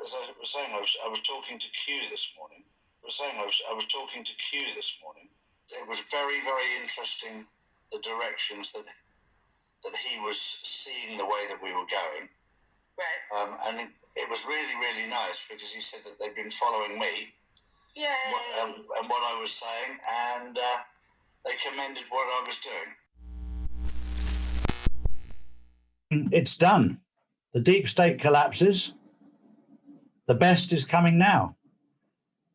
as I was saying, I was talking to Q this morning. I was talking to Q this morning. It was very, very interesting, the directions that he was seeing the way that we were going. Right. And it was really, really nice because he said that they've been following me. Yay. And what I was saying, and they commended what I was doing. It's done. The deep state collapses. The best is coming now.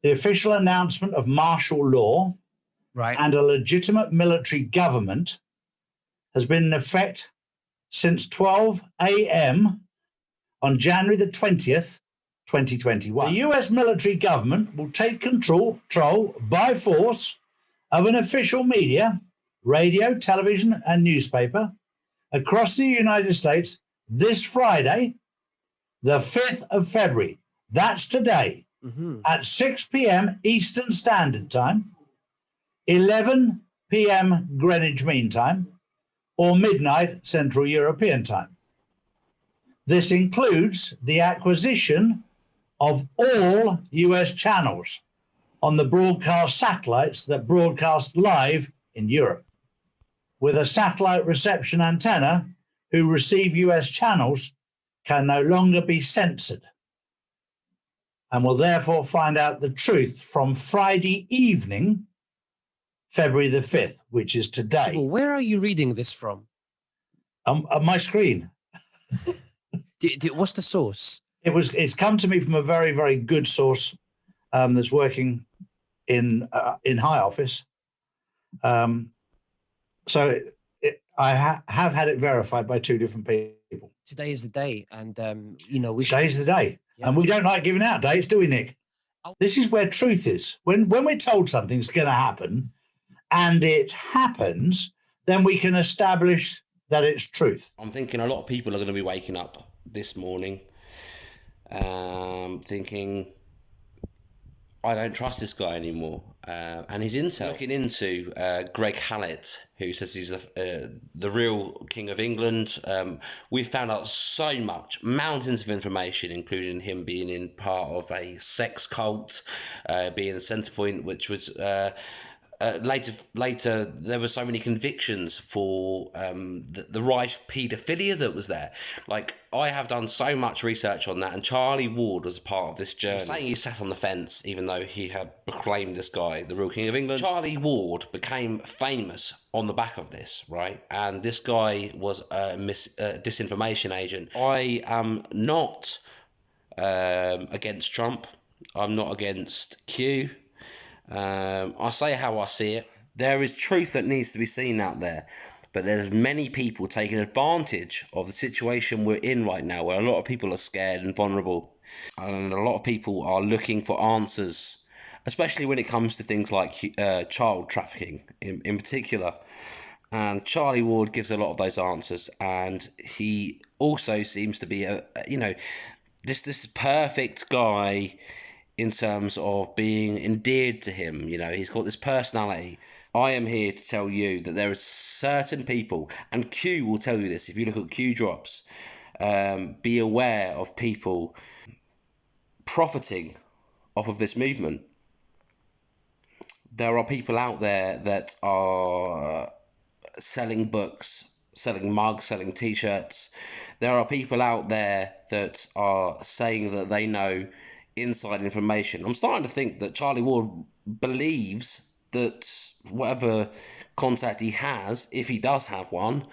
The official announcement of martial law and a legitimate military government has been in effect since 12 a.m. on January the 20th, 2021. The US military government will take control by force of an official media, radio, television, and newspaper across the United States this Friday, the 5th of February. That's today, at 6 p.m. Eastern Standard Time, 11 p.m. Greenwich Mean Time, or midnight Central European Time. This includes the acquisition of all US channels on the broadcast satellites that broadcast live in Europe. With a satellite reception antenna, who receive US channels can no longer be censored and will therefore find out the truth from Friday evening, February the 5th, which is today. Well, where are you reading this from? On my screen. What's the source? It's come to me from a very, very good source that's working in high office. So I have had it verified by two different people. Today is the day, and today's the day, and we don't like giving out dates, do we, Nick? This is where truth is. When we're told something's going to happen, and it happens, then we can establish that it's truth. I'm thinking a lot of people are going to be waking up this morning thinking, I don't trust this guy anymore. And his intel, looking into Greg Hallett, who says he's the real King of England. We've found out so much, mountains of information, including him being in part of a sex cult, being the centre point, which was... later, there were so many convictions for the Rife paedophilia that was there. Like, I have done so much research on that, and Charlie Ward was a part of this journey. I'm saying he sat on the fence, even though he had proclaimed this guy the real King of England. Charlie Ward became famous on the back of this, right? And this guy was a disinformation agent. I am not against Trump. I'm not against Q. I say how I see it. There is truth that needs to be seen out there, but there's many people taking advantage of the situation we're in right now, where a lot of people are scared and vulnerable, and a lot of people are looking for answers, especially when it comes to things like child trafficking in particular. And Charlie Ward gives a lot of those answers, and he also seems to be this perfect guy in terms of being endeared to him. You know, he's got this personality. I am here to tell you that there are certain people, and Q will tell you this if you look at Q drops, be aware of people profiting off of this movement. There are people out there that are selling books, selling mugs, selling t-shirts. There are people out there that are saying that they know inside information. I'm starting to think that Charlie Ward believes that whatever contact he has, if he does have one,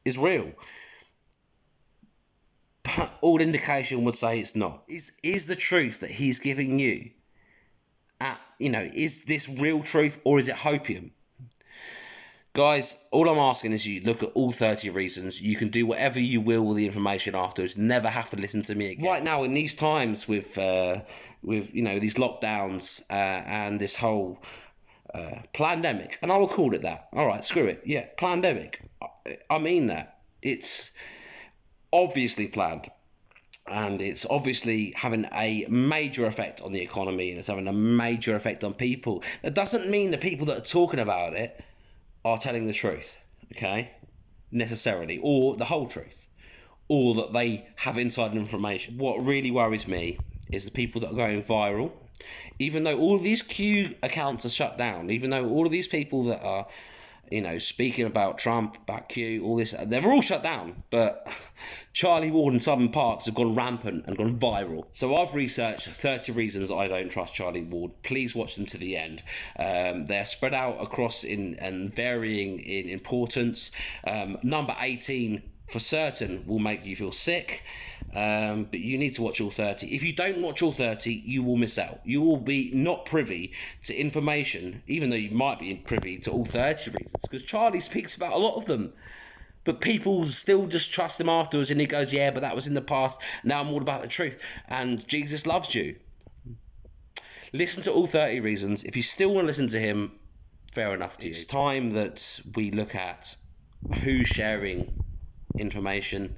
is real. But all indication would say it's not. Is the truth that he's giving you, is this real truth, or is it hopium? Guys, all I'm asking is you look at all 30 reasons. You can do whatever you will with the information afterwards. Never have to listen to me again. Right now, in these times with these lockdowns and this whole pandemic, and I will call it that. All right, screw it. Yeah, pandemic. I mean that. It's obviously planned. And it's obviously having a major effect on the economy, and it's having a major effect on people. That doesn't mean the people that are talking about it are telling the truth, okay, necessarily, or the whole truth, or that they have inside information. What really worries me is the people that are going viral. Even though all of these Q accounts are shut down, even though all of these people that are, you know, speaking about Trump, about Q, all this, they're all shut down. But Charlie Ward and Southern Parks have gone rampant and gone viral. So I've researched 30 reasons I don't trust Charlie Ward. Please watch them to the end. They're spread out across and varying in importance. Number 18 for certain will make you feel sick. But you need to watch all 30. If you don't watch all 30, you will miss out. You will be not privy to information, even though you might be privy to all 30 reasons, because Charlie speaks about a lot of them. But people still just trust him afterwards, and he goes, yeah, but that was in the past. Now I'm all about the truth. And Jesus loves you. Listen to all 30 reasons. If you still want to listen to him, fair enough to you. It's time that we look at who's sharing information,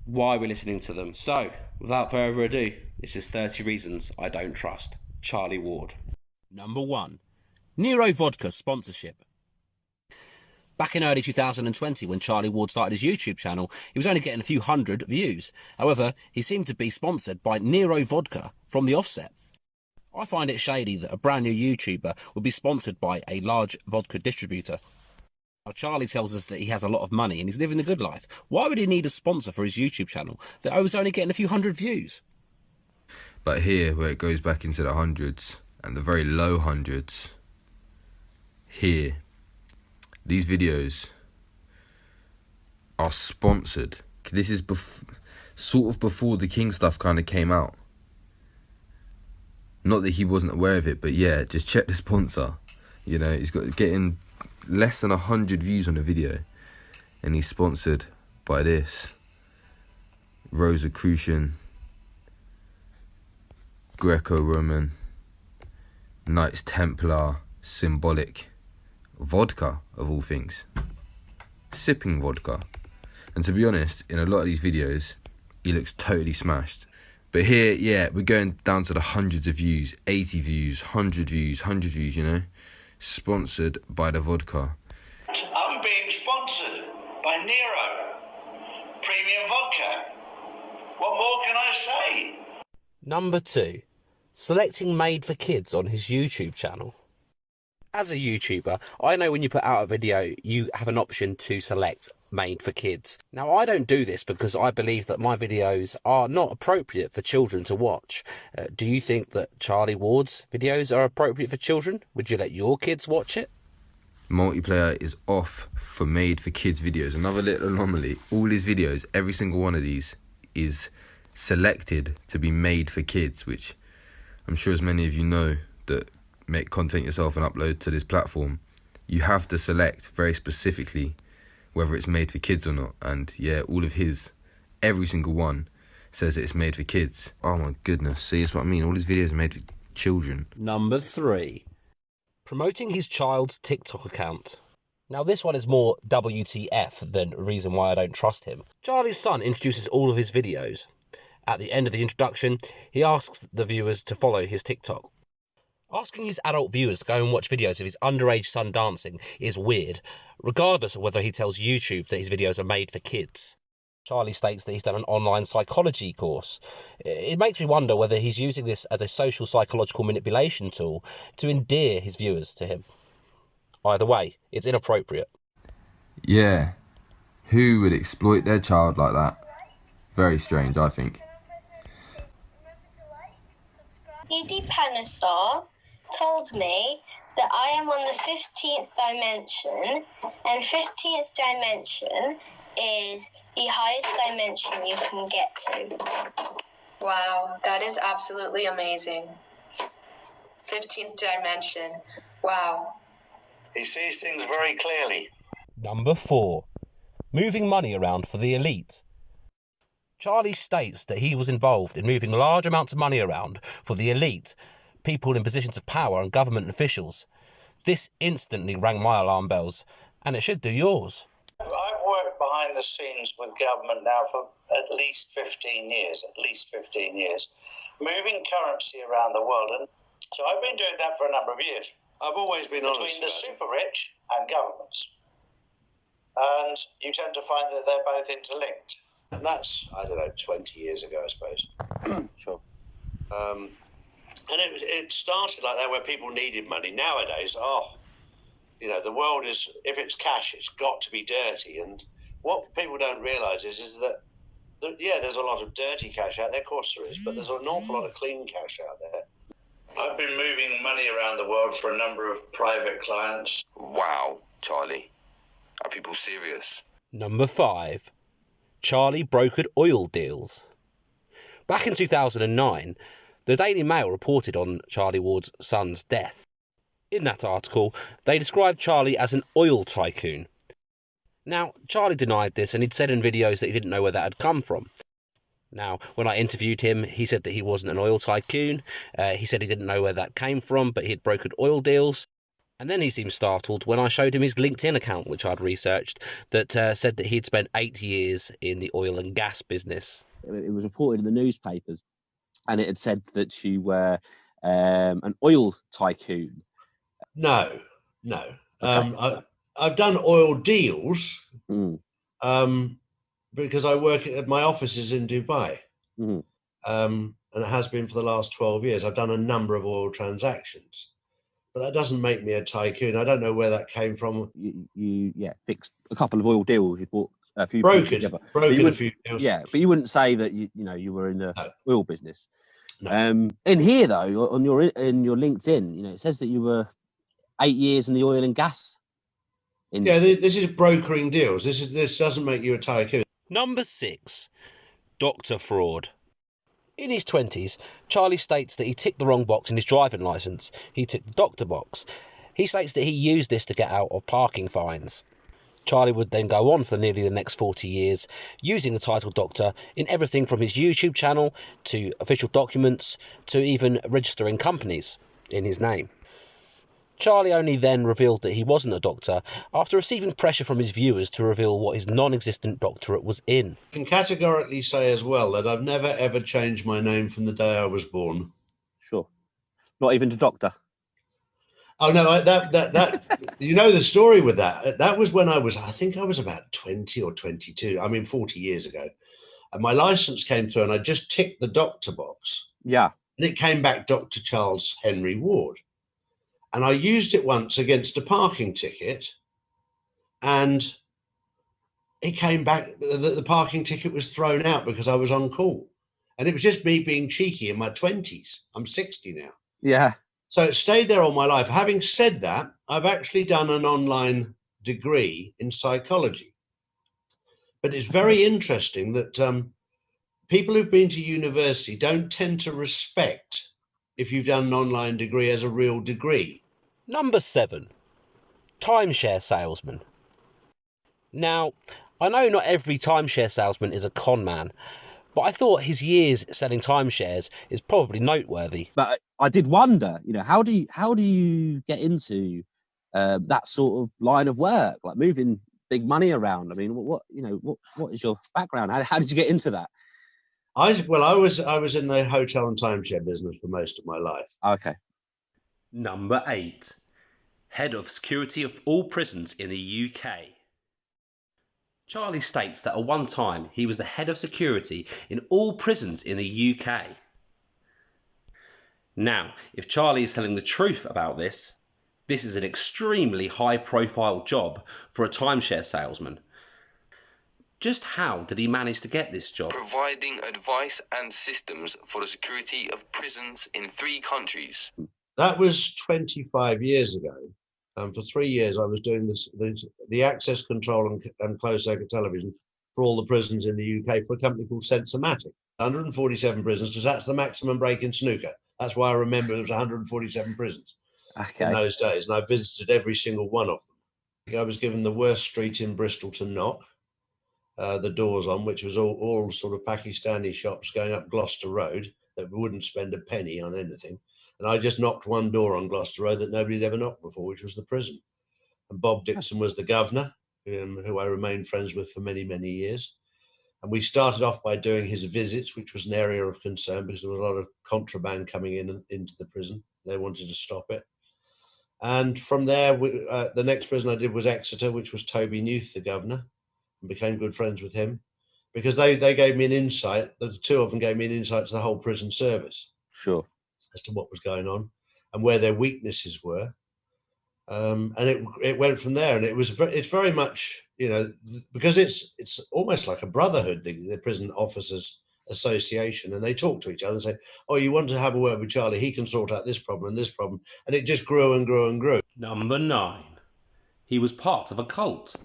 why we're listening to them. So, without further ado, this is 30 reasons I don't trust Charlie Ward. Number 1. Nero Vodka sponsorship. Back in early 2020, when Charlie Ward started his YouTube channel, he was only getting a few hundred views. However, he seemed to be sponsored by Nero Vodka from the offset. I find it shady that a brand new YouTuber would be sponsored by a large vodka distributor. Now, Charlie tells us that he has a lot of money and he's living the good life. Why would he need a sponsor for his YouTube channel that was only getting a few hundred views? But here, where it goes back into the hundreds and the very low hundreds, here, these videos are sponsored. This is sort of before the King stuff kind of came out. Not that he wasn't aware of it, but yeah, just check the sponsor. You know, he's getting less than 100 views on a video, and he's sponsored by this Rosicrucian, Greco-Roman, Knights Templar, symbolic vodka, of all things. Sipping vodka. And to be honest, in a lot of these videos, he looks totally smashed. But here, yeah, we're going down to the hundreds of views, 80 views, 100 views, 100 views, you know? Sponsored by the vodka. I'm being sponsored by Nero. Premium vodka. What more can I say? Number 2. Selecting made for kids on his YouTube channel. As a YouTuber, I know when you put out a video, you have an option to select made for kids. Now, I don't do this because I believe that my videos are not appropriate for children to watch. Do you think that Charlie Ward's videos are appropriate for children? Would you let your kids watch it? Multiplayer is off for made for kids videos. Another little anomaly. All his videos, every single one of these is selected to be made for kids, which I'm sure as many of you know that make content yourself and upload to this platform, you have to select very specifically whether it's made for kids or not. And yeah, all of his, every single one says that it's made for kids. Oh my goodness, see, that's what I mean. All his videos are made for children. Number 3. Promoting his child's TikTok account. Now, this one is more WTF than reason why I don't trust him. Charlie's son introduces all of his videos. At the end of the introduction, he asks the viewers to follow his TikTok. Asking his adult viewers to go and watch videos of his underage son dancing is weird, regardless of whether he tells YouTube that his videos are made for kids. Charlie states that he's done an online psychology course. It makes me wonder whether he's using this as a social psychological manipulation tool to endear his viewers to him. Either way, it's inappropriate. Yeah, who would exploit their child like that? Very strange, I think. E.D. Panasaur told me that I am on the 15th dimension, and 15th dimension is the highest dimension you can get to. Wow, that is absolutely amazing. 15th dimension. Wow. He sees things very clearly. Number 4. Moving money around for the elite. Charlie states that he was involved in moving large amounts of money around for the elite, people in positions of power and government officials. This instantly rang my alarm bells, and it should do yours. I've worked behind the scenes with government now for at least 15 years, moving currency around the world. And so I've been doing that for a number of years. I've always been honest. Between the super rich and governments. And you tend to find that they're both interlinked. And that's, I don't know, 20 years ago, I suppose. Sure. And it started like that, where people needed money. Nowadays, the world is, if it's cash, it's got to be dirty. And what people don't realise is that, there's a lot of dirty cash out there, of course there is, but there's an awful lot of clean cash out there. I've been moving money around the world for a number of private clients. Wow, Charlie. Are people serious? Number 5. Charlie brokered oil deals. Back in 2009, the Daily Mail reported on Charlie Ward's son's death. In that article, they described Charlie as an oil tycoon. Now, Charlie denied this, and he'd said in videos that he didn't know where that had come from. Now, when I interviewed him, he said that he wasn't an oil tycoon. He said he didn't know where that came from, but he'd brokered oil deals. And then he seemed startled when I showed him his LinkedIn account, which I'd researched, that said that he'd spent 8 years in the oil and gas business. It was reported in the newspapers, and it had said that you were an oil tycoon. No. Okay. I've done oil deals because I work at my offices in Dubai. And it has been for the last 12 years. I've done a number of oil transactions, but that doesn't make me a tycoon. I don't know where that came from. You fixed a couple of oil deals. You bought a few. Brokered a few deals. Yeah, but you wouldn't say that you were in the oil business. No. In here though, on your LinkedIn, it says that you were 8 years in the oil and gas. This is brokering deals. This doesn't make you a tycoon. Number 6. Doctor fraud. In his 20s, Charlie states that he ticked the wrong box in his driving licence. He ticked the doctor box. He states that he used this to get out of parking fines. Charlie would then go on for nearly the next 40 years, using the title Doctor in everything from his YouTube channel to official documents to even registering companies in his name. Charlie only then revealed that he wasn't a doctor after receiving pressure from his viewers to reveal what his non-existent doctorate was in. I can categorically say as well that I've never ever changed my name from the day I was born. Sure. Not even to doctor. Oh no, that you know the story with that. That was when I think I was about 20 or 22. I mean 40 years ago. And my license came through and I just ticked the doctor box. Yeah. And it came back Dr. Charles Henry Ward. And I used it once against a parking ticket, and it came back, the parking ticket was thrown out because I was on call. And it was just me being cheeky in my 20s. I'm 60 now. Yeah. So it stayed there all my life. Having said that, I've actually done an online degree in psychology. But it's very interesting that people who've been to university don't tend to respect if you've done an online degree as a real degree. Number 7. Timeshare salesman. Now, I know not every timeshare salesman is a con man, but I thought his years selling timeshares is probably noteworthy. But I did wonder, how do you get into that sort of line of work, like moving big money around? I mean, what is your background? How did you get into that? I was in the hotel and timeshare business for most of my life. Okay. Number 8. Head of security of all prisons in the UK. Charlie states that at one time he was the head of security in all prisons in the UK. Now, if Charlie is telling the truth about this is an extremely high-profile job for a timeshare salesman. Just how did he manage to get this job? Providing advice and systems for the security of prisons in 3 countries. That was 25 years ago. For 3 years, I was doing the access control and closed circuit television for all the prisons in the UK for a company called Sensormatic. 147 prisons, because that's the maximum break in snooker. That's why I remember there was 147 prisons in those days, and I visited every single one of them. I was given the worst street in Bristol to knock the doors on, which was all sort of Pakistani shops going up Gloucester Road that wouldn't spend a penny on anything. And I just knocked one door on Gloucester Road that nobody had ever knocked before, which was the prison. And Bob Dixon was the governor, who I remained friends with for many, many years. And we started off by doing his visits, which was an area of concern because there was a lot of contraband coming into the prison. They wanted to stop it. And from there, the next prison I did was Exeter, which was Toby Newth, the governor, and became good friends with him because they gave me an insight. The two of them gave me an insight to the whole prison service. Sure. As to what was going on and where their weaknesses were. And it went from there, and it's very much, you know, because it's almost like a brotherhood, the prison officers association, and they talk to each other and say, oh, you want to have a word with Charlie, he can sort out this problem and this problem, and it just grew and grew and grew. Number 9. He was part of a cult.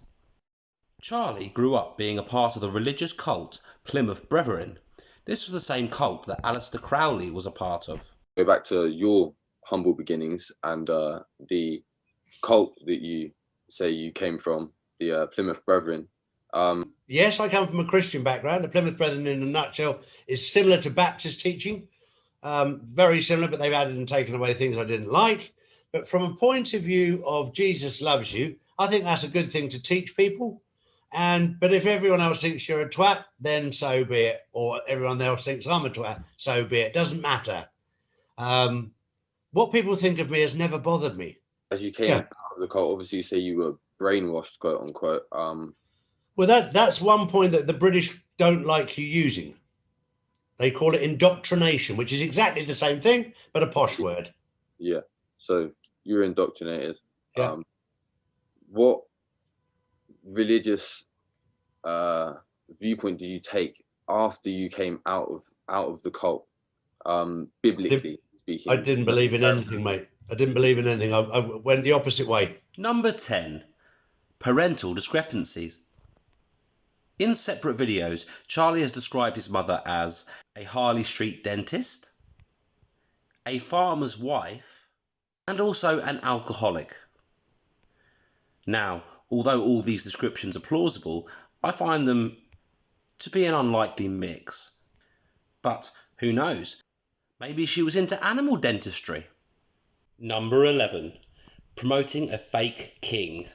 Charlie grew up being a part of the religious cult Plymouth Brethren. This was the same cult that Aleister Crowley was a part of. Go back to your humble beginnings and the cult that you say you came from, the Plymouth Brethren. Yes, I come from a Christian background. The Plymouth Brethren, in a nutshell, is similar to Baptist teaching. Very similar, but they've added and taken away things I didn't like. But from a point of view of Jesus loves you, I think that's a good thing to teach people. But if everyone else thinks you're a twat, then so be it. Or everyone else thinks I'm a twat, so be it. Doesn't matter. What people think of me has never bothered me. As you came out of the cult, obviously you say you were brainwashed, quote unquote. Well, that's one point that the British don't like you using. They call it indoctrination, which is exactly the same thing, but a posh word. Yeah. So you're indoctrinated. Yeah. What religious viewpoint did you take after you came out of the cult? Biblically speaking. I didn't believe in anything, mate. I didn't believe in anything. I went the opposite way. Number 10. Parental discrepancies. In separate videos, Charlie has described his mother as a Harley Street dentist, a farmer's wife, and also an alcoholic. Now, although all these descriptions are plausible, I find them to be an unlikely mix. But who knows? Maybe she was into animal dentistry. Number 11. Promoting a fake king.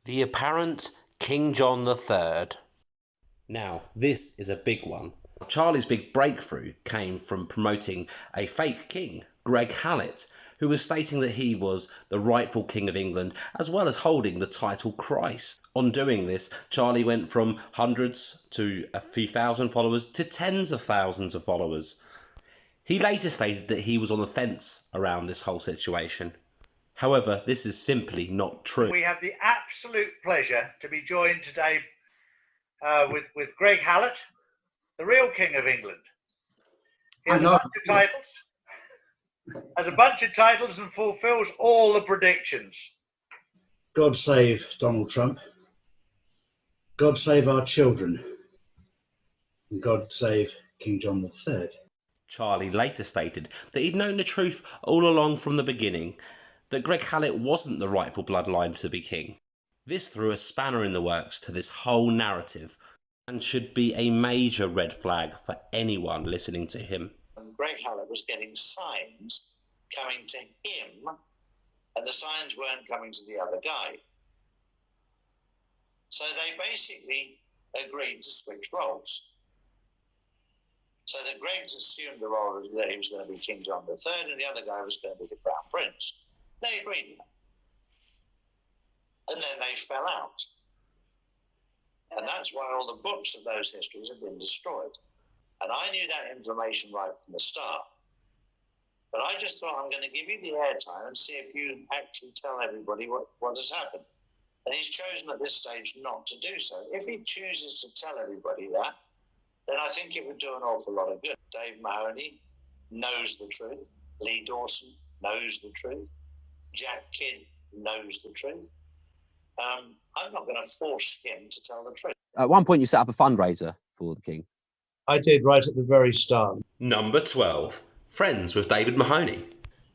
The apparent King John III. Now, this is a big one. Charlie's big breakthrough came from promoting a fake king, Greg Hallett, who was stating that he was the rightful king of England, as well as holding the title Christ. On doing this, Charlie went from hundreds to a few thousand followers to tens of thousands of followers. He later stated that he was on the fence around this whole situation. However, this is simply not true. We have the absolute pleasure to be joined today with Greg Hallett, the real King of England. He has a bunch of titles and fulfills all the predictions. God save Donald Trump. God save our children. And God save King John III. Charlie later stated that he'd known the truth all along from the beginning, that Greg Hallett wasn't the rightful bloodline to be king. This threw a spanner in the works to this whole narrative and should be a major red flag for anyone listening to him. And Greg Hallett was getting signs coming to him, and the signs weren't coming to the other guy. So they basically agreed to switch roles. So that Greg assumed the role that he was going to be King John III and the other guy was going to be the Crown Prince. They agreed. And then they fell out. And that's why all the books of those histories have been destroyed. And I knew that information right from the start. But I just thought, I'm going to give you the airtime and see if you actually tell everybody what has happened. And he's chosen at this stage not to do so. If he chooses to tell everybody that, then I think it would do an awful lot of good. Dave Mahoney knows the truth. Lee Dawson knows the truth. Jack Kidd knows the truth. I'm not going to force him to tell the truth. At one point, you set up a fundraiser for the king. I did right at the very start. Number 12. Friends with David Mahoney.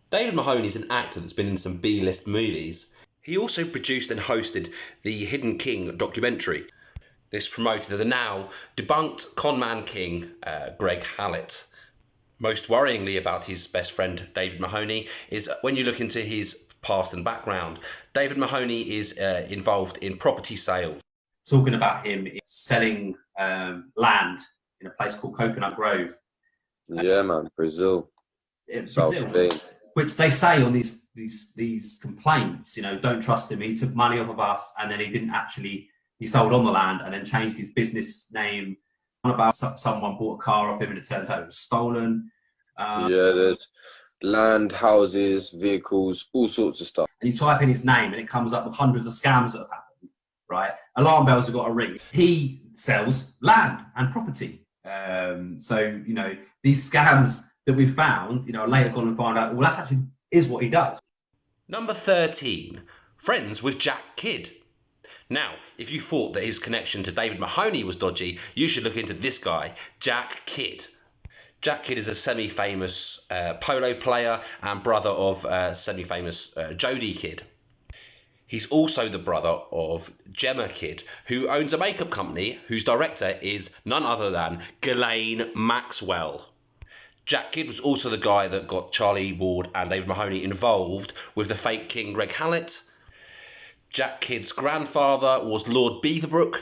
David Mahoney is an actor that's been in some B-list movies. He also produced and hosted the Hidden King documentary. This promoted the now debunked conman king, Greg Hallett. Most worryingly about his best friend, David Mahoney, is when you look into his past and background. David Mahoney is involved in property sales. Talking about him selling land in a place called Coconut Grove. Yeah, man, Brazil. Brazil, which they say on these complaints, you know, don't trust him. He took money off of us, and then he didn't actually. He sold on the land and then changed his business name. About someone bought a car off him and it turns out it was stolen. Yeah, there's land, houses, vehicles, all sorts of stuff. And you type in his name and it comes up with hundreds of scams that have happened, right? Alarm bells have got a ring. He sells land and property. So, you know, these scams that we've found, you know, later gone and find out, well, that's actually is what he does. Number 13, friends with Jack Kidd. Now, if you thought that his connection to David Mahoney was dodgy, you should look into this guy, Jack Kidd. Jack Kidd is a semi-famous polo player and brother of semi-famous Jodie Kidd. He's also the brother of Gemma Kidd, who owns a makeup company whose director is none other than Ghislaine Maxwell. Jack Kidd was also the guy that got Charlie Ward and David Mahoney involved with the fake King Greg Hallett. Jack Kidd's grandfather was Lord Beaverbrook.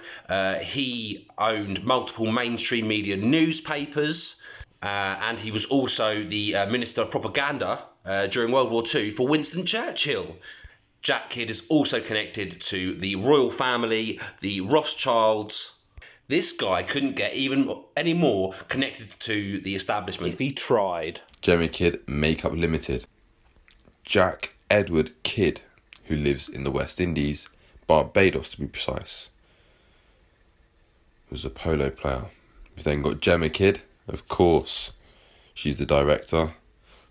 He owned multiple mainstream media newspapers. And he was also the Minister of Propaganda during World War II for Winston Churchill. Jack Kidd is also connected to the royal family, the Rothschilds. This guy couldn't get even any more connected to the establishment if he tried. Gemma Kidd Makeup Limited. Jack Edward Kidd, who lives in the West Indies, Barbados to be precise, was a polo player. We've then got Gemma Kidd, of course. She's the director,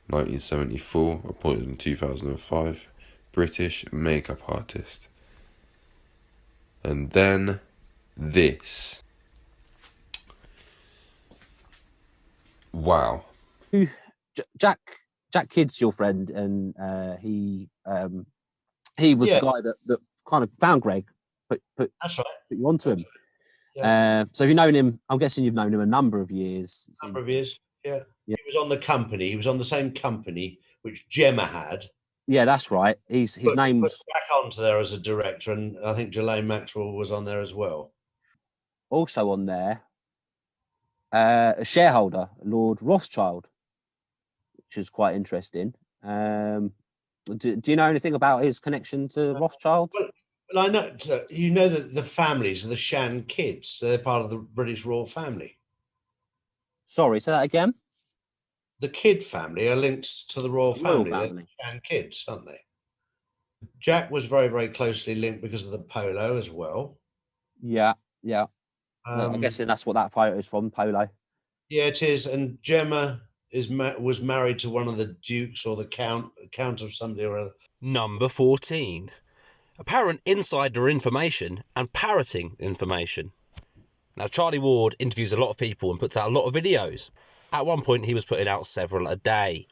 1974, appointed in 2005, British makeup artist. And then this. Wow. Jack Kidd's your friend, and he was the guy that kind of found Greg, put That's right. Put you onto him. Yeah. So you've known him. I'm guessing you've known him a number of years. Yeah. He was on the company. He was on the same company which Gemma had. Yeah, that's right. His name's put back onto there as a director, and I think Ghislaine Maxwell was on there as well. Also on there, a shareholder, Lord Rothschild, which is quite interesting. Do you know anything about his connection to Rothschild? Well, I know you know that the families are the Shan Kidds. They're part of the British royal family. Sorry, say that again. The Kidd family are linked to the royal family. They're the Shan Kidds, aren't they? Jack was very, very closely linked because of the polo as well. Yeah. I'm guessing that's what that photo is from, polo. Yeah, it is. And Gemma was married to one of the dukes or the count of somebody or other. Number 14. Apparent insider information and parroting information. Now, Charlie Ward interviews a lot of people and puts out a lot of videos. At one point, he was putting out several a day.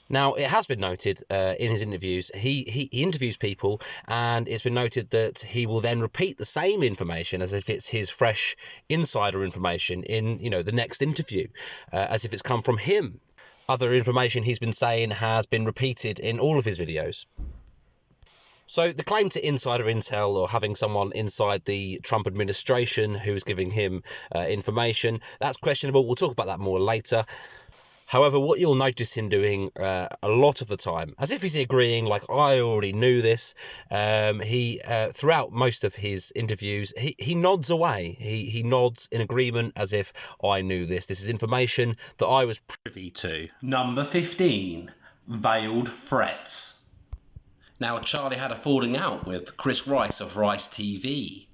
Now, it has been noted in his interviews, he interviews people, and it's been noted that he will then repeat the same information as if it's his fresh insider information in, you know, the next interview, as if it's come from him. Other information he's been saying has been repeated in all of his videos. So the claim to insider intel, or having someone inside the Trump administration who is giving him information, that's questionable. We'll talk about that more later. However, what you'll notice him doing a lot of the time, as if he's agreeing, like, I already knew this, he throughout most of his interviews, he nods away. He nods in agreement as if, I knew this. This is information that I was privy to. Number 15, veiled threats. Now, Charlie had a falling out with Chris Rice of Rice TV.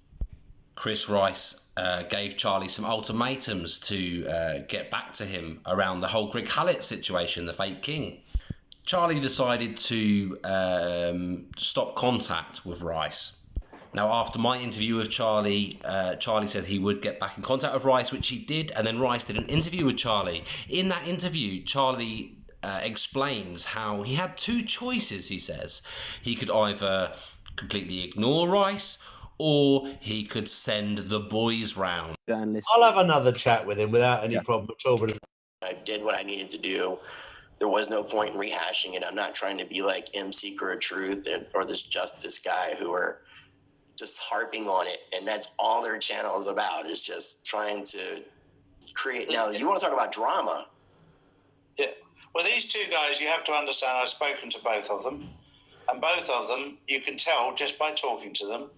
Chris Rice gave Charlie some ultimatums to get back to him around the whole Greg Hallett situation, the fake king. Charlie decided to stop contact with Rice. Now, after my interview with Charlie, Charlie said he would get back in contact with Rice, which he did, and then Rice did an interview with Charlie. In that interview, Charlie explains how he had two choices, he says. He could either completely ignore Rice, or he could send the boys round. I'll have another chat with him without any problem at all. But I did what I needed to do. There was no point in rehashing it. I'm not trying to be like M. Seeker of Truth or this Justice guy who are just harping on it. And that's all their channel is about, is just trying to create. Now, you want to talk about drama. Yeah. Well, these two guys, you have to understand, I've spoken to both of them. And both of them, you can tell just by talking to them,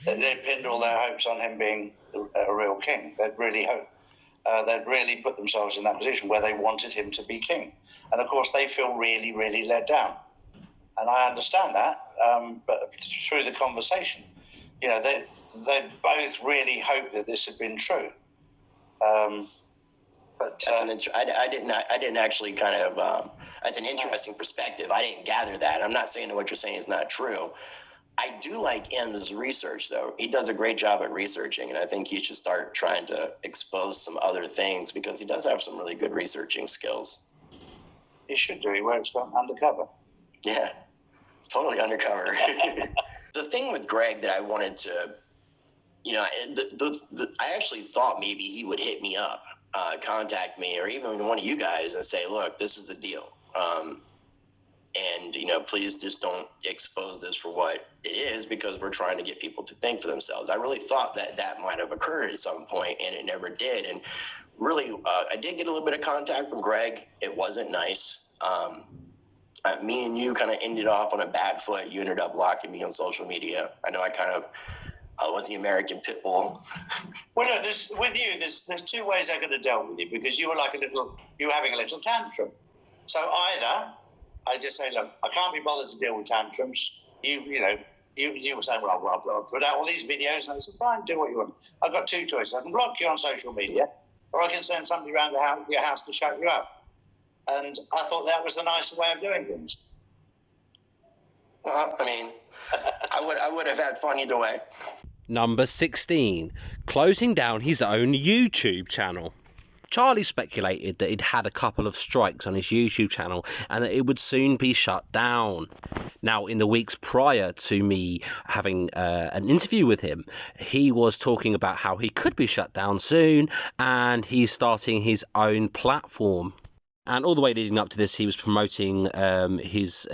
that they pinned all their hopes on him being a real king. They really hope. they'd really put themselves in that position where they wanted him to be king. And of course, they feel really, really let down. And I understand that, but through the conversation, you know, they both really hoped that this had been true. But that's I didn't actually kind of. That's an interesting perspective. I didn't gather that. I'm not saying that what you're saying is not true. I do like M's research, though. He does a great job at researching, and I think he should start trying to expose some other things because he does have some really good researching skills. He should do. He works undercover. Yeah, totally undercover. The thing with Greg that I wanted to, you know, I actually thought maybe he would hit me up, contact me, or even one of you guys and say, look, this is the deal. And, you know, please just don't expose this for what it is because we're trying to get people to think for themselves. I really thought that that might have occurred at some point, and it never did. And really, I did get a little bit of contact from Greg. It wasn't nice. Me and you kind of ended off on a bad foot. You ended up blocking me on social media. I know I kind of was the American pit bull. Well, no, there's two ways I could have dealt with you because you were having a little tantrum. So either I just say, look, I can't be bothered to deal with tantrums. You were saying, well, I'll put out all these videos. And I said, fine, do what you want. I've got two choices. I can block you on social media, or I can send somebody around your house to shut you up. And I thought that was the nicer way of doing things. Well, I mean, I would have had fun either way. Number 16, closing down his own YouTube channel. Charlie speculated that he'd had a couple of strikes on his YouTube channel and that it would soon be shut down. Now, in the weeks prior to me having an interview with him, he was talking about how he could be shut down soon and he's starting his own platform. And all the way leading up to this, he was promoting his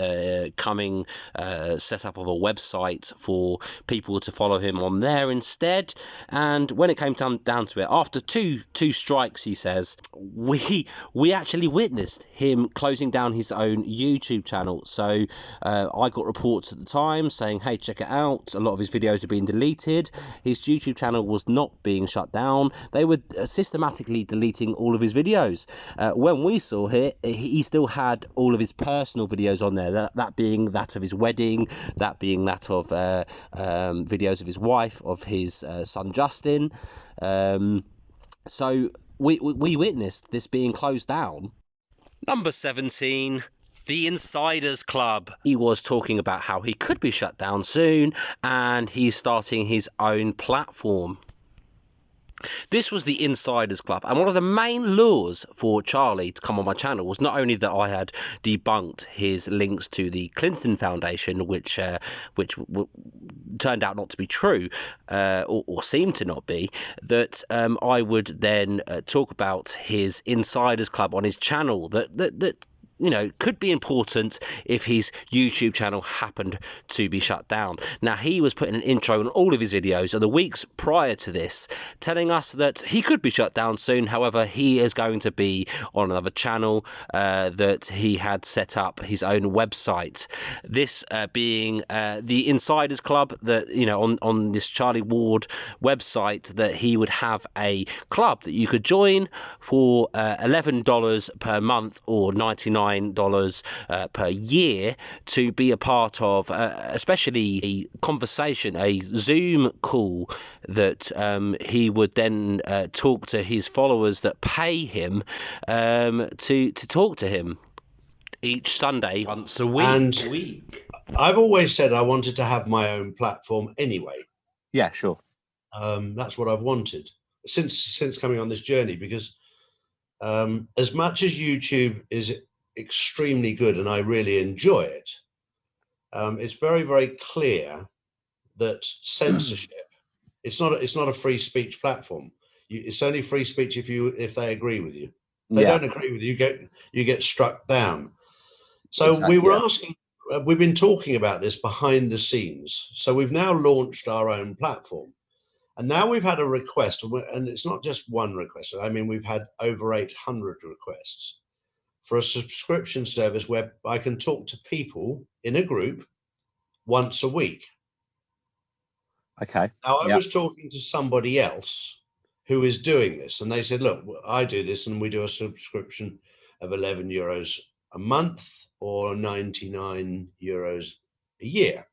coming setup of a website for people to follow him on there instead. And when it came down to it, after two strikes, he says, we actually witnessed him closing down his own YouTube channel. So I got reports at the time saying, hey, check it out. A lot of his videos are being deleted. His YouTube channel was not being shut down. They were systematically deleting all of his videos. When we saw here, he still had all of his personal videos on there, that being that of his wedding, that being that of videos of his wife, of his son Justin. So we witnessed this being closed down. Number 17, the Insiders Club. He was talking about how he could be shut down soon and he's starting his own platform. This was the Insiders Club, and one of the main lures for Charlie to come on my channel was not only that I had debunked his links to the Clinton Foundation, which turned out not to be true, or seemed to not be, that I would then talk about his Insiders Club on his channel that you know, could be important if his YouTube channel happened to be shut down. Now, he was putting an intro on all of his videos in the weeks prior to this, telling us that he could be shut down soon. However, he is going to be on another channel that he had set up his own website. This being the Insiders Club, that, you know, on this Charlie Ward website, that he would have a club that you could join for $11 per month or $99 per year to be a part of, especially a conversation, a Zoom call that he would then talk to his followers that pay him to talk to him each Sunday once a week. And I've always said I wanted to have my own platform anyway. Yeah, sure. That's what I've wanted since coming on this journey, because as much as YouTube is extremely good and I really enjoy it, it's very, very clear that censorship, it's not a free speech platform. It's only free speech if they agree with you. If they don't agree with you, you get struck down. So exactly, we've been talking about this behind the scenes. So we've now launched our own platform. And now we've had a request, and it's not just one request. I mean, we've had over 800 requests for a subscription service where I can talk to people in a group once a week. Okay. Now, I was talking to somebody else who is doing this. And they said, look, I do this and we do a subscription of €11 a month or €99 a year.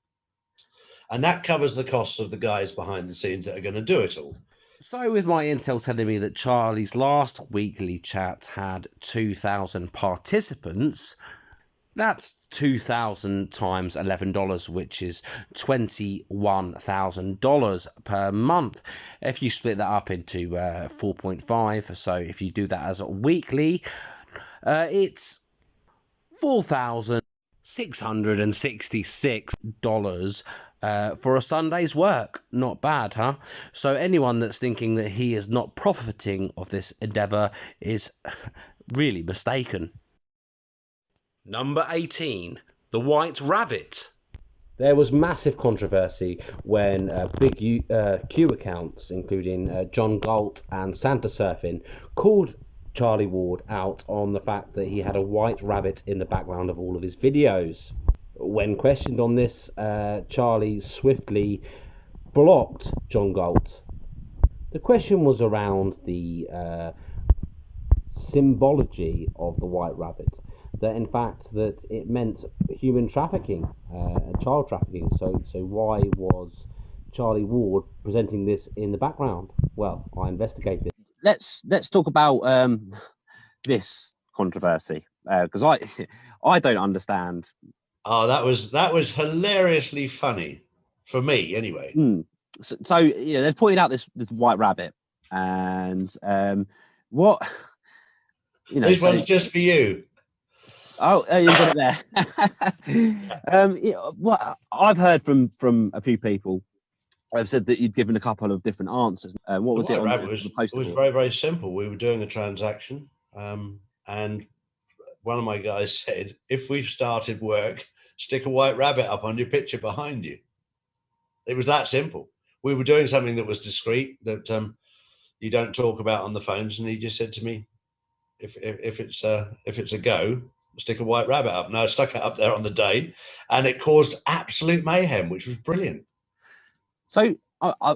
And that covers the costs of the guys behind the scenes that are going to do it all. So with my intel telling me that Charlie's last weekly chat had 2,000 participants, that's 2,000 times $11, which is $21,000 per month. If you split that up into 4.5, so if you do that as a weekly, it's $4,666 for a Sunday's work. Not bad, huh? So anyone that's thinking that he is not profiting of this endeavour is really mistaken. Number 18, the White Rabbit. There was massive controversy when big Q accounts, including John Galt and Santa Surfing, called Charlie Ward out on the fact that he had a white rabbit in the background of all of his videos. When questioned on this, Charlie swiftly blocked John Galt. The question was around the symbology of the white rabbit, that in fact that it meant human trafficking, child trafficking. So why was Charlie Ward presenting this in the background? Well, I investigated. Let's talk about this controversy, because I don't understand. Oh, that was hilariously funny for me, anyway. So you know, they pointed out this white rabbit, and what, you know, this one's just for you. Oh, you got it there. What I've heard from a few people have said that you'd given a couple of different answers. What was it on the poster? It was very, very simple. We were doing a transaction, and one of my guys said, if we've started work, stick a white rabbit up on your picture behind you. It was that simple. We were doing something that was discreet, that you don't talk about on the phones, and he just said to me, if it's a go, stick a white rabbit up. And I stuck it up there on the day, and it caused absolute mayhem, which was brilliant. So I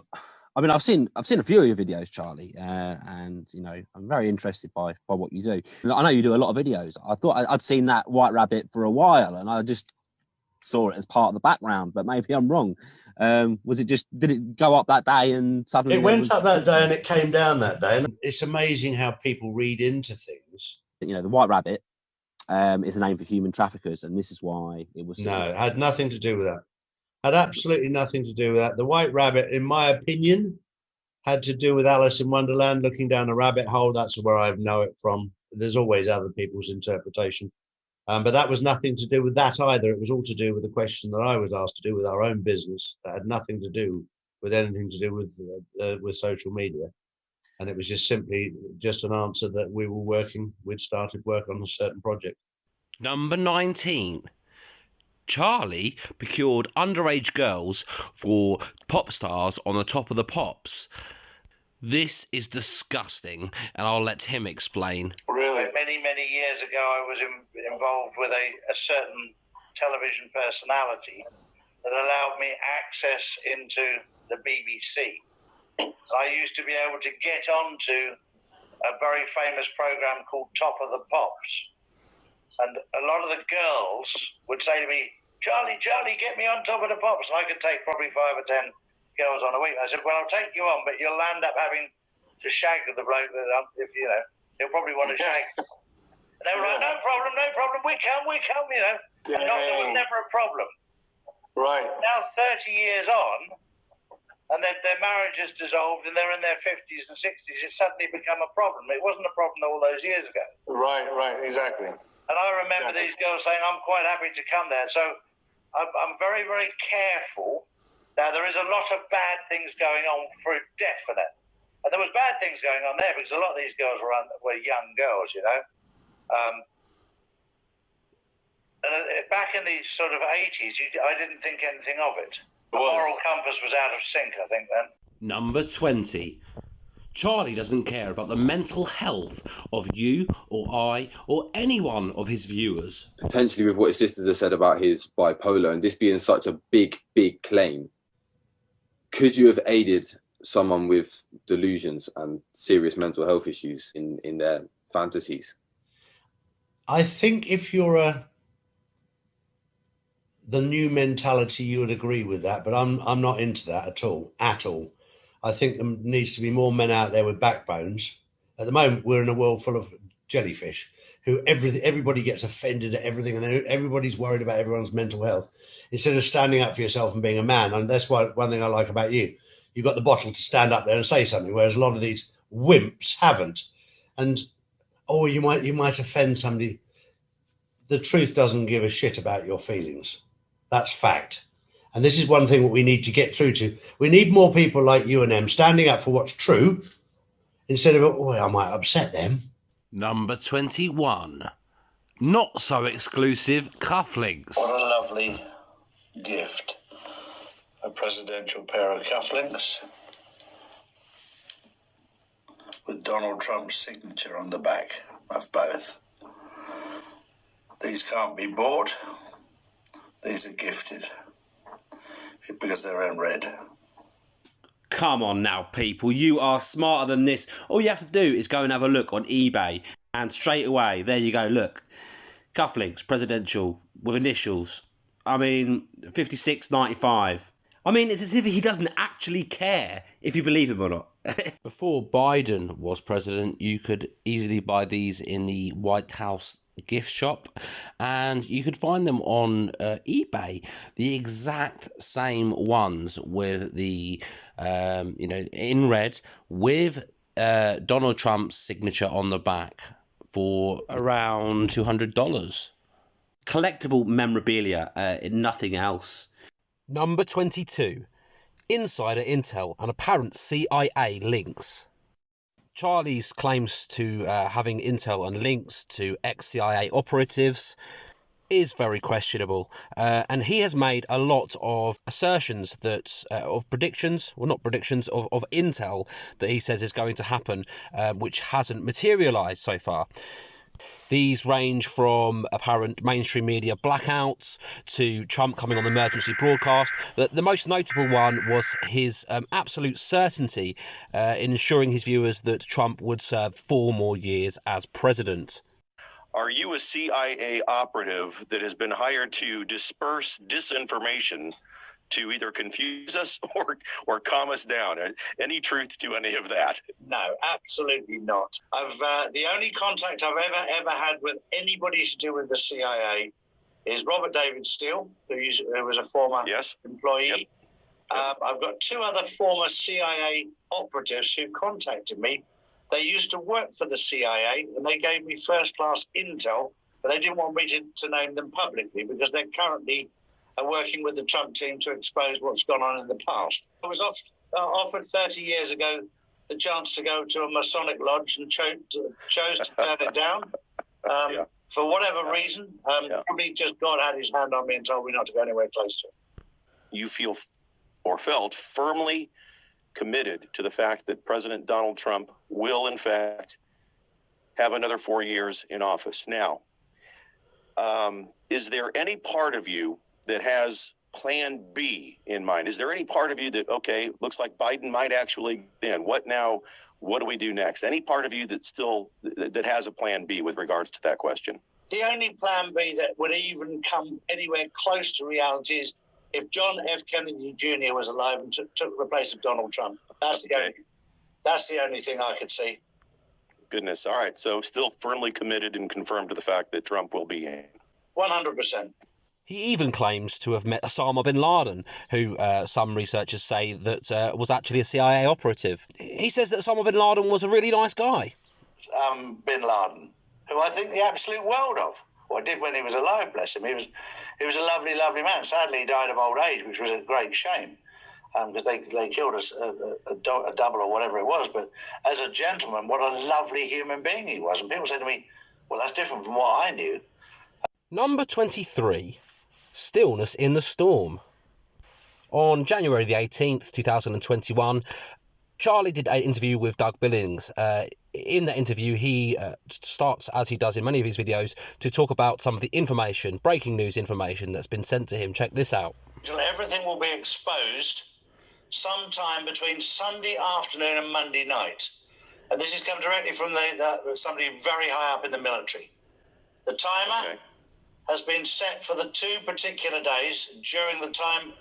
mean, I've seen a few of your videos, Charlie, and you know, I'm very interested by what you do. I know you do a lot of videos. I thought I'd seen that white rabbit for a while, and I just saw it as part of the background, but maybe I'm wrong. Was it just, did it go up that day and suddenly it went up that day and it came down that day? And it's amazing how people read into things. You know, the white rabbit is a name for human traffickers, and this is why it was. No, it had nothing to do with that. Had absolutely nothing to do with that. The white rabbit, in my opinion, had to do with Alice in Wonderland looking down a rabbit hole. That's where I know it from. There's always other people's interpretation. But that was nothing to do with that either. It was all to do with the question that I was asked to do with our own business. That had nothing to do with anything to do with social media. And it was just simply just an answer that we'd started work on a certain project. Number 19. Charlie procured underage girls for pop stars on the Top of the Pops. This is disgusting, and I'll let him explain. Really? Many years ago, I was involved with a certain television personality that allowed me access into the BBC. I used to be able to get onto a very famous program called Top of the Pops. And a lot of the girls would say to me, Charlie, get me on Top of the Pops. And I could take probably 5 or 10 girls on a week. And I said, well, I'll take you on, but you'll end up having to shag with the bloke that, if you know, he'll probably want to shag. And they were like, no problem, we come, you know. And there was never a problem. Right. Now 30 years on, and their marriage is dissolved and they're in their 50s and 60s, it's suddenly become a problem. It wasn't a problem all those years ago. Right, exactly. And I remember these girls saying, I'm quite happy to come there. So I'm very, very careful. Now, there is a lot of bad things going on for definite. And there was bad things going on there because a lot of these girls were young girls, you know. And back in the sort of 80s, I didn't think anything of it. The moral compass was out of sync, I think, then. Number 20. Charlie doesn't care about the mental health of you or I or any one of his viewers. Potentially with what his sisters have said about his bipolar and this being such a big claim, could you have aided someone with delusions and serious mental health issues in their fantasies. I think if you're the new mentality, you would agree with that, but I'm not into that at all. I think there needs to be more men out there with backbones. At the moment, we're in a world full of jellyfish who everybody gets offended at everything, and everybody's worried about everyone's mental health instead of standing up for yourself and being a man. And that's why one thing I like about you. You've got the bottle to stand up there and say something, whereas a lot of these wimps haven't. And you might offend somebody. The truth doesn't give a shit about your feelings. That's fact. And this is one thing that we need to get through to. We need more people like you and them standing up for what's true instead of, I might upset them. Number 21. Not so exclusive cufflinks. What a lovely gift. A presidential pair of cufflinks with Donald Trump's signature on the back of both. These can't be bought. These are gifted because they're in red. Come on now, people. You are smarter than this. All you have to do is go and have a look on eBay, and straight away, there you go. Look, cufflinks, presidential, with initials. I mean, 56.95. I mean, it's as if he doesn't actually care if you believe him or not. Before Biden was president, you could easily buy these in the White House gift shop, and you could find them on eBay, the exact same ones with the in red with Donald Trump's signature on the back for around $200. Collectible memorabilia, nothing else. Number 22. Insider intel and apparent CIA links. Charlie's claims to having intel and links to ex-CIA operatives is very questionable, and he has made a lot of assertions that of predictions, well, not predictions, of intel that he says is going to happen, which hasn't materialized so far. These range from apparent mainstream media blackouts to Trump coming on the emergency broadcast. The most notable one was his absolute certainty in ensuring his viewers that Trump would serve 4 more years as president. Are you a CIA operative that has been hired to disperse disinformation to either confuse us or calm us down? Any truth to any of that? No, absolutely not. The only contact I've ever had with anybody to do with the CIA is Robert David Steele, who was a former employee. Yep. I've got 2 other former CIA operatives who contacted me. They used to work for the CIA, and they gave me first-class intel, but they didn't want me to name them publicly because they're currently working with the Trump team to expose what's gone on in the past. I was offered 30 years ago the chance to go to a Masonic lodge and chose to turn it down. For whatever reason, probably just God had his hand on me and told me not to go anywhere close to it. You feel or felt firmly committed to the fact that President Donald Trump will, in fact, have another 4 years in office. Now, is there any part of you that has plan B in mind? Is there any part of you that, okay, looks like Biden might actually win? What now? What do we do next? Any part of you that has a plan B with regards to that question? The only plan B that would even come anywhere close to reality is if John F. Kennedy Jr. was alive and took the place of Donald Trump. That's the only thing I could see. Goodness. All right. So still firmly committed and confirmed to the fact that Trump will be in. 100%. He even claims to have met Osama bin Laden, who some researchers say that was actually a CIA operative. He says that Osama bin Laden was a really nice guy. Bin Laden, who I think the absolute world of. What did when he was alive, bless him. He was a lovely, lovely man. Sadly, he died of old age, which was a great shame, because they killed a double or whatever it was. But as a gentleman, what a lovely human being he was. And people say to me, well, that's different from what I knew. Number 23. Stillness in the storm. On January the 18th, 2021, Charlie did an interview with Doug Billings. In that interview, he starts, as he does in many of his videos, to talk about some of the information, breaking news information that's been sent to him. Check this out. Everything will be exposed sometime between Sunday afternoon and Monday night. And this has come directly from somebody very high up in the military. The timer has been set for the 2 particular days during the time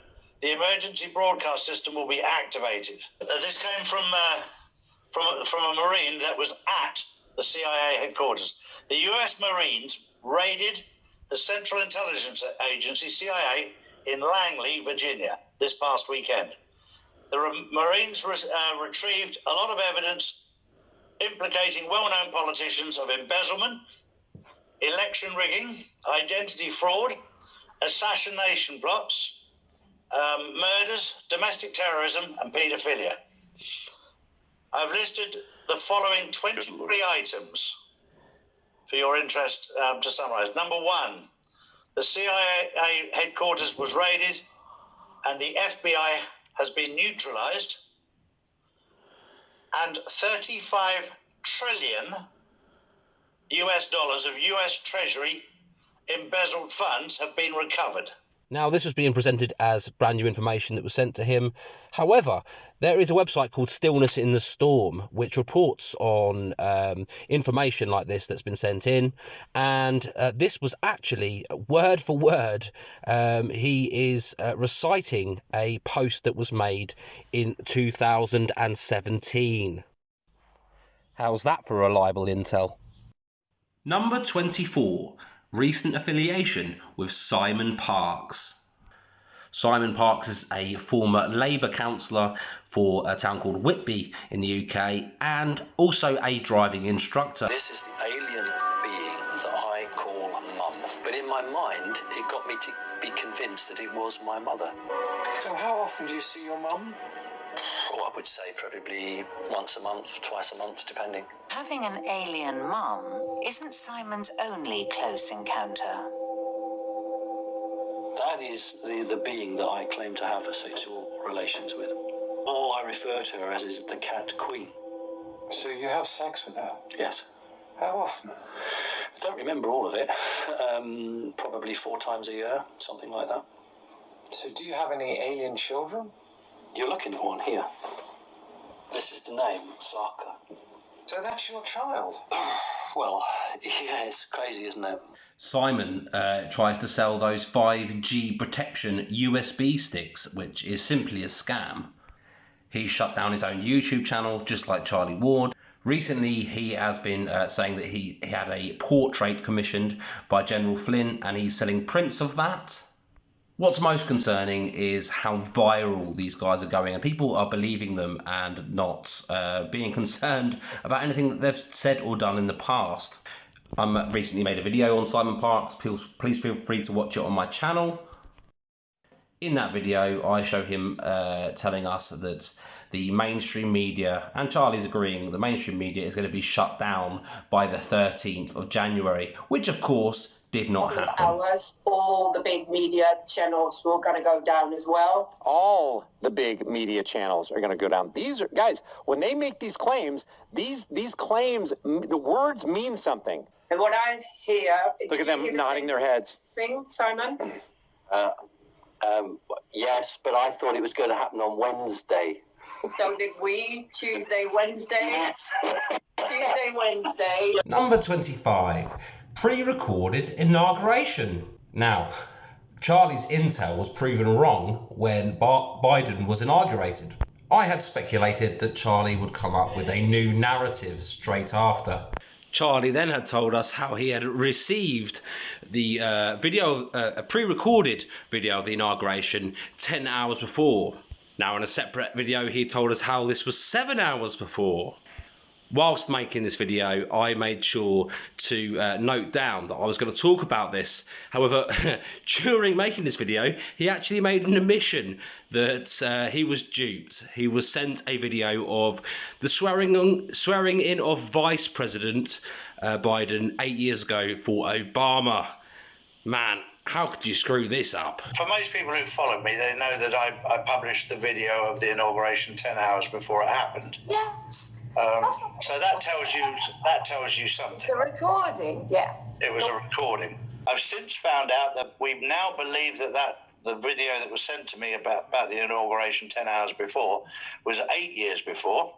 the emergency broadcast system will be activated. This came from a Marine that was at the CIA headquarters. The US Marines raided the Central Intelligence Agency, CIA, in Langley, Virginia, this past weekend. The Marines retrieved a lot of evidence implicating well-known politicians of embezzlement, election rigging, identity fraud, assassination plots, murders, domestic terrorism, and paedophilia. I've listed the following 23 items for your interest to summarize. Number 1, the CIA headquarters was raided and the FBI has been neutralized, and 35 trillion US dollars of US Treasury embezzled funds have been recovered. Now, this was being presented as brand new information that was sent to him. However, there is a website called Stillness in the Storm, which reports on information like this that's been sent in. And this was actually word for word. He is reciting a post that was made in 2017. How's that for reliable intel? Number 24. Recent affiliation with Simon Parkes. Simon Parkes is a former Labour councillor for a town called Whitby in the UK and also a driving instructor. This is the alien being that I call Mum. But in my mind, it got me to be convinced that it was my mother. So how often do you see your mum? Well, I would say probably once a month, twice a month, depending. Having an alien mum isn't Simon's only close encounter. That is the being that I claim to have sexual relations with. All I refer to her as is the cat queen. So you have sex with her? Yes. How often? I don't remember all of it. Probably 4 times a year, something like that. So do you have any alien children? You're looking at one here. This is the name, Saka. So that's your child? Well, yeah, it's crazy, isn't it? Simon tries to sell those 5G protection USB sticks, which is simply a scam. He shut down his own YouTube channel, just like Charlie Ward. Recently, he has been saying that he had a portrait commissioned by General Flynn, and he's selling prints of that. What's most concerning is how viral these guys are going, and people are believing them and not being concerned about anything that they've said or done in the past. I recently made a video on Simon Parkes. Please feel free to watch it on my channel. In that video, I show him telling us that the mainstream media, and Charlie's agreeing, the mainstream media is going to be shut down by the 13th of January, which of course did not happen. Hours, all the big media channels were going to go down as well. All the big media channels are going to go down. These are, guys, when they make these claims, these claims, the words mean something. And what I hear... Look at them nodding their heads. Thing, Simon? Yes, but I thought it was going to happen on Wednesday. So did we? Tuesday, Wednesday? Tuesday, Wednesday. Number 25. Pre-recorded inauguration. Now, Charlie's intel was proven wrong when Biden was inaugurated. I had speculated that Charlie would come up with a new narrative straight after. Charlie then had told us how he had received the a pre-recorded video of the inauguration 10 hours before. Now, in a separate video, he told us how this was 7 hours before. Whilst making this video, I made sure to note down that I was going to talk about this. However, during making this video, he actually made an admission that he was duped. He was sent a video of the swearing in of Vice President Biden 8 years ago for Obama. Man, how could you screw this up? For most people who followed me, they know that I published the video of the inauguration 10 hours before it happened. Yes. So that tells you something. The recording, yeah. It was a recording. I've since found out that we now believe that the video that was sent to me about the inauguration 10 hours before was 8 years before,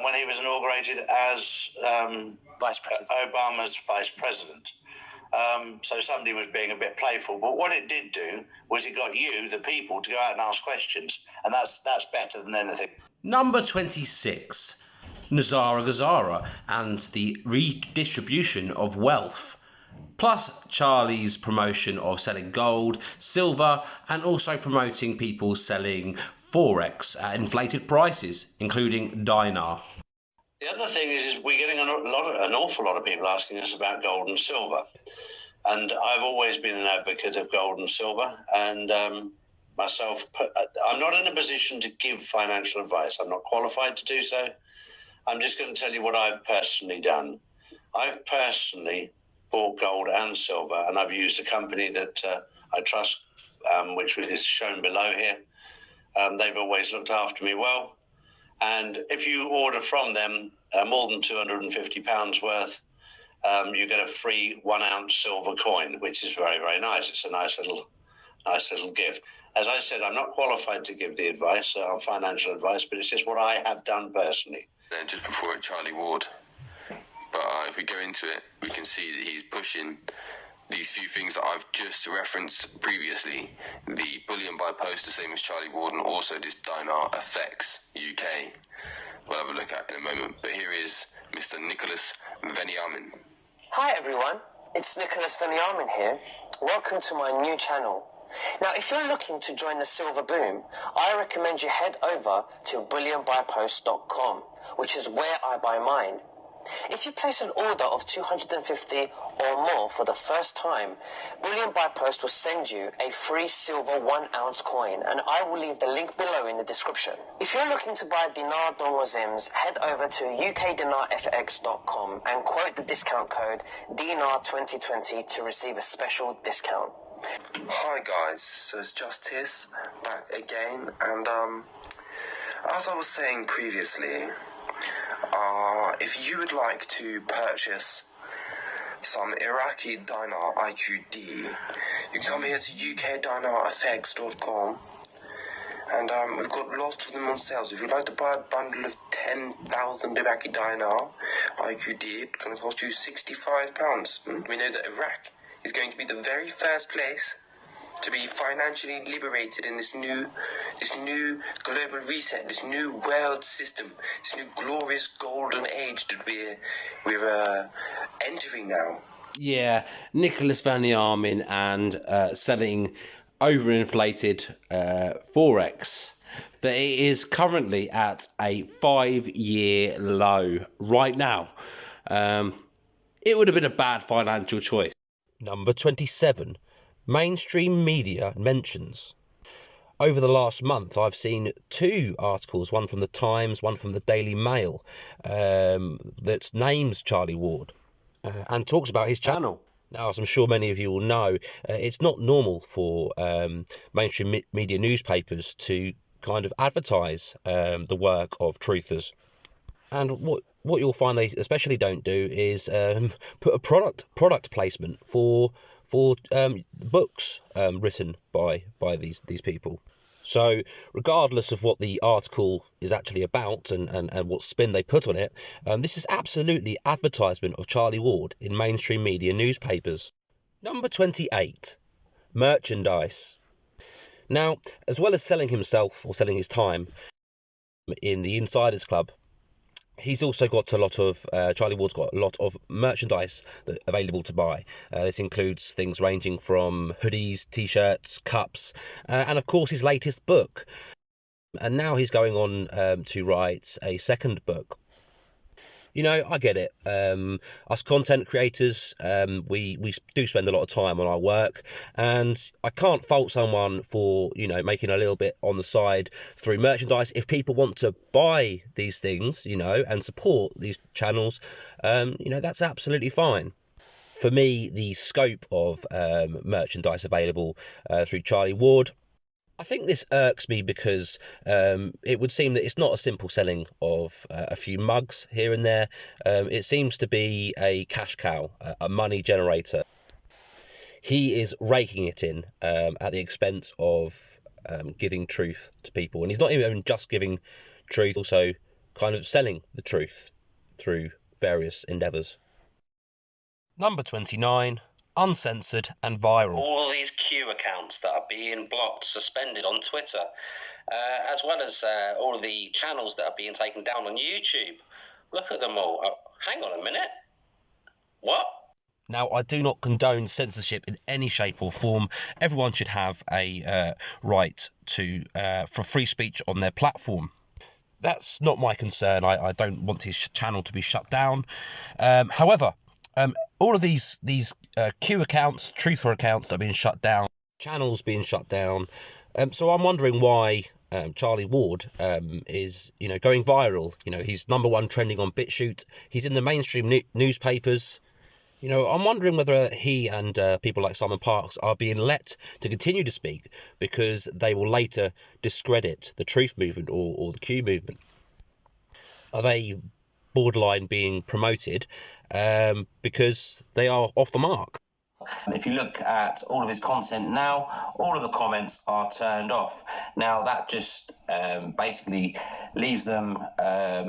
when he was inaugurated as Vice President. Obama's vice president. So somebody was being a bit playful. But what it did do was it got you, the people, to go out and ask questions. And that's better than anything. Number 26, Nazara Gazara and the redistribution of wealth. Plus Charlie's promotion of selling gold, silver, and also promoting people selling Forex at inflated prices, including dinar. The other thing is we're getting an awful lot of people asking us about gold and silver. And I've always been an advocate of gold and silver. And myself, I'm not in a position to give financial advice. I'm not qualified to do so. I'm just going to tell you what I've personally done. I've personally bought gold and silver, and I've used a company that I trust, which is shown below here. They've always looked after me well. And if you order from them more than £250 worth, you get a free 1 ounce silver coin, which is very, very nice. It's a nice little gift. As I said, I'm not qualified to give the advice, financial advice, but it's just what I have done personally. Then just before it, Charlie Ward. But if we go into it, we can see that he's pushing these few things that I've just referenced previously. The bullion by post, the same as Charlie Ward, and also this dinar effects UK. We'll have a look at in a moment. But here is Mr. Nicholas Veniamin. Hi everyone, it's Nicholas Veniamin here. Welcome to my new channel. Now, if you're looking to join the silver boom, I recommend you head over to bullionbypost.com, which is where I buy mine. If you place an order of 250 or more for the first time, Bullion by Post will send you a free silver 1 ounce coin, and I will leave the link below in the description. If you're looking to buy dinar dongozims, head over to ukdinarfx.com and quote the discount code DINAR2020 to receive a special discount. Hi guys, so it's Justice back again, and as I was saying previously, if you would like to purchase some Iraqi dinar IQD, you can come here to ukdinarfx.com, and we've got lots of them on sales. If you'd like to buy a bundle of 10,000 Iraqi dinar IQD, it's going to cost you £65. We know that Iraq is going to be the very first place to be financially liberated in this new global reset, this new world system, this new glorious golden age that we're entering now. Yeah, Nicholas Veniamin and selling overinflated Forex. That it is currently at a 5-year low right now. It would have been a bad financial choice. Number 27. Mainstream media mentions. Over the last month, I've seen 2 articles, one from the Times, one from the Daily Mail, that names Charlie Ward and talks about his channel. Now, as I'm sure many of you will know, it's not normal for mainstream media newspapers to kind of advertise the work of truthers. And what you'll find they especially don't do is put a product placement for books written by these people. So regardless of what the article is actually about and what spin they put on it, this is absolutely advertisement of Charlie Ward in mainstream media newspapers. Number 28. Merchandise. Now, as well as selling himself or selling his time in the Insiders Club, he's also got a lot of, Charlie Ward's got a lot of merchandise available to buy. This includes things ranging from hoodies, t-shirts, cups, and of course his latest book. And now he's going on to write a second book. You know, I get it. Us content creators, we do spend a lot of time on our work, and I can't fault someone for, you know, making a little bit on the side through merchandise. If people want to buy these things, you know, and support these channels, you know, that's absolutely fine. For me, the scope of merchandise available through Charlie Ward, I think this irks me because it would seem that it's not a simple selling of a few mugs here and there. It seems to be a cash cow, a money generator. he is raking it in at the expense of giving truth to people. And he's not even just giving truth, also kind of selling the truth through various endeavours. Number 29, Uncensored and Viral. All these Q accounts that are being blocked, suspended on Twitter, as well as all of the channels that are being taken down on YouTube. Look at them all. Oh, hang on a minute. What? Now, I do not condone censorship in any shape or form. Everyone should have a right to for free speech on their platform. That's not my concern. I don't want his channel to be shut down. However, all of these Q accounts, truther accounts that are being shut down, channels being shut down. So I'm wondering why Charlie Ward is, going viral. He's #1 trending on BitChute. He's in the mainstream newspapers. I'm wondering whether he and people like Simon Parkes are being let to continue to speak because they will later discredit the truth movement or the Q movement. Are they borderline being promoted because they are off the mark? If you look at all of his content now, all of the comments are turned off. Now that just basically leaves them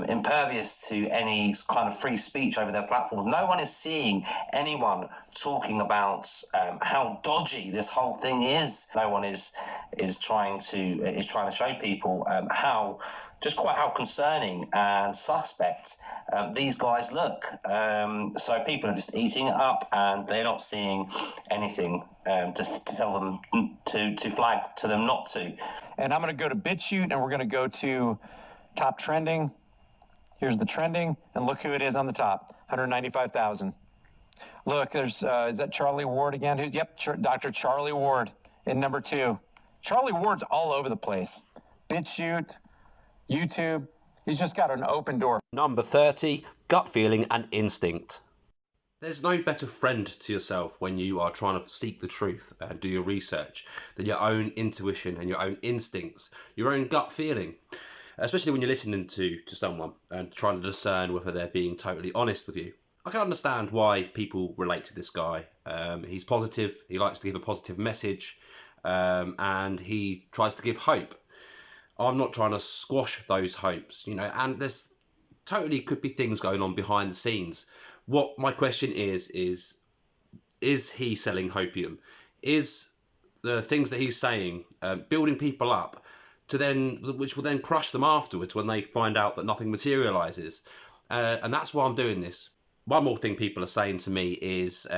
impervious to any kind of free speech over their platforms. No one is seeing anyone talking about how dodgy this whole thing is. No one is trying to show people how concerning and suspect these guys look. So people are just eating it up, and they're not seeing anything to tell them to flag to them not to. And I'm going to go to BitChute, and we're going to go to top trending. Here's the trending, and look who it is on the top, 195,000. Look, there's is that Charlie Ward again? Yep, Dr. Charlie Ward in #2. Charlie Ward's all over the place. BitChute, YouTube, he's just got an open door. Number 30, gut feeling and instinct. There's no better friend to yourself when you are trying to seek the truth and do your research than your own intuition and your own instincts, your own gut feeling. Especially when you're listening to someone and trying to discern whether they're being totally honest with you. I can understand why people relate to this guy. He's positive, he likes to give a positive message, and he tries to give hope. I'm not trying to squash those hopes, and there's totally could be things going on behind the scenes. What my question is he selling hopium? Is the things that he's saying building people up which will then crush them afterwards when they find out that nothing materializes? And that's why I'm doing this. One more thing people are saying to me is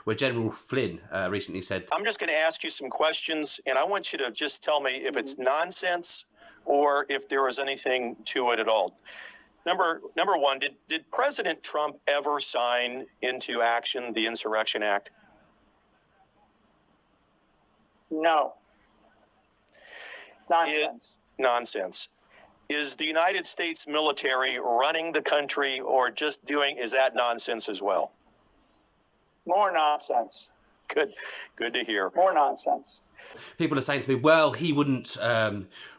where General Flynn recently said, I'm just going to ask you some questions, and I want you to just tell me if it's nonsense or if there was anything to it at all. Number one, did President Trump ever sign into action the Insurrection Act? No. Nonsense. Nonsense. Is the United States military running the country or just is that nonsense as well? More nonsense. Good to hear. More nonsense. People are saying to me, well, he wouldn't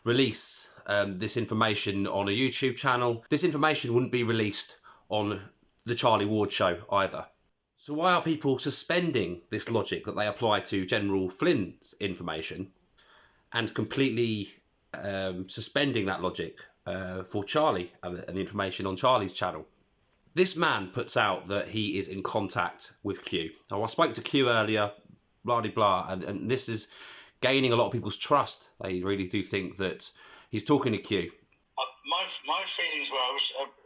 release this information on a YouTube channel. This information wouldn't be released on the Charlie Ward show either. So why are people suspending this logic that they apply to General Flynn's information and completely suspending that logic for Charlie and the information on Charlie's channel? This man puts out that he is in contact with Q. Now, I spoke to Q earlier, blah, blah, blah, and this is gaining a lot of people's trust. They really do think that he's talking to Q. My feelings were,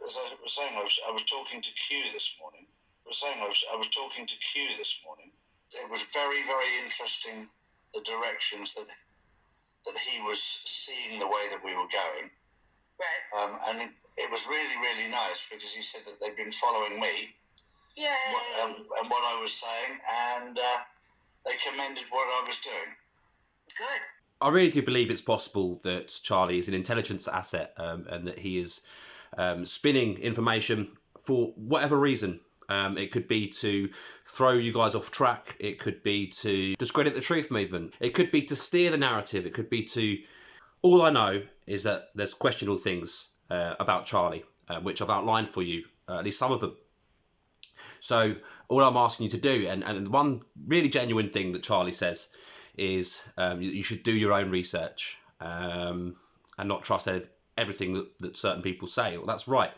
as I was saying, I was talking to Q this morning. I was talking to Q this morning. It was very, very interesting, the directions that he was seeing the way that we were going. Right. And it was really, really nice because he said that they'd been following me. Yay. And what I was saying, and they commended what I was doing. Good. I really do believe it's possible that Charlie is an intelligence asset and that he is spinning information for whatever reason. It could be to throw you guys off track. It could be to discredit the truth movement. It could be to steer the narrative. It could be to... All I know is that there's questionable things about Charlie, which I've outlined for you, at least some of them. So all I'm asking you to do, and one really genuine thing that Charlie says is you should do your own research and not trust everything that certain people say. Well, that's right.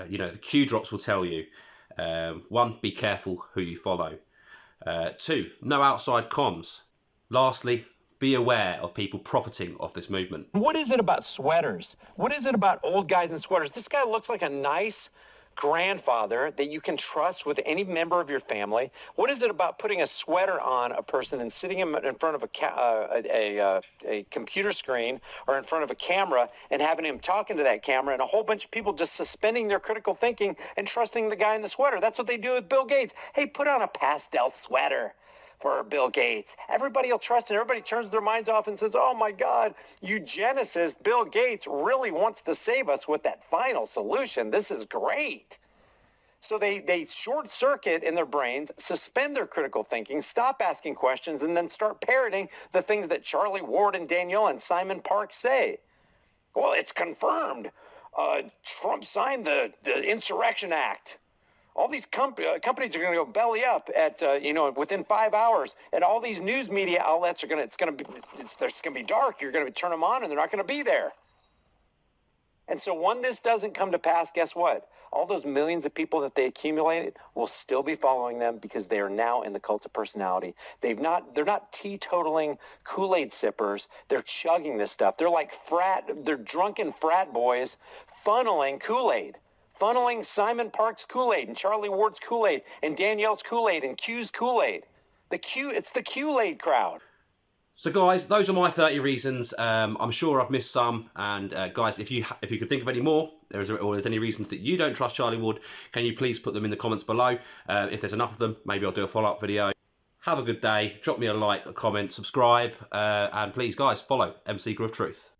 You know, the Q drops will tell you, 1, be careful who you follow. 2, no outside comms. Lastly, be aware of people profiting off this movement. What is it about sweaters? What is it about old guys in sweaters? This guy looks like a nice grandfather that you can trust with any member of your family. What is it about putting a sweater on a person and sitting him in front of a computer screen or in front of a camera and having him talking to that camera and a whole bunch of people just suspending their critical thinking and trusting the guy in the sweater? That's what they do with Bill Gates. Hey, put on a pastel sweater for Bill Gates. Everybody will trust him. Everybody turns their minds off and says, oh my God, eugenicist Bill Gates really wants to save us with that final solution. This is great. So they short circuit in their brains, suspend their critical thinking, stop asking questions, and then start parroting the things that Charlie Ward and Danielle and Simon Park say. Well, it's confirmed. Trump signed the Insurrection Act. All these companies are going to go belly up at within 5 hours, and all these news media outlets are going to be dark. You're going to turn them on, and they're not going to be there. And so when this doesn't come to pass, guess what? All those millions of people that they accumulated will still be following them because they are now in the cult of personality. They're not teetotaling Kool-Aid sippers. They're chugging this stuff. They're like they're drunken frat boys funneling Kool-Aid. Funneling Simon Park's Kool-Aid and Charlie Ward's Kool-Aid and Danielle's Kool-Aid and Q's Kool-Aid. It's the Kool-Aid crowd. So guys, those are my 30 reasons. I'm sure I've missed some. And guys, if you could think of any more, or there's any reasons that you don't trust Charlie Ward, can you please put them in the comments below? If there's enough of them, maybe I'll do a follow-up video. Have a good day. Drop me a like, a comment, subscribe, and please, guys, follow MC Gruff Truth.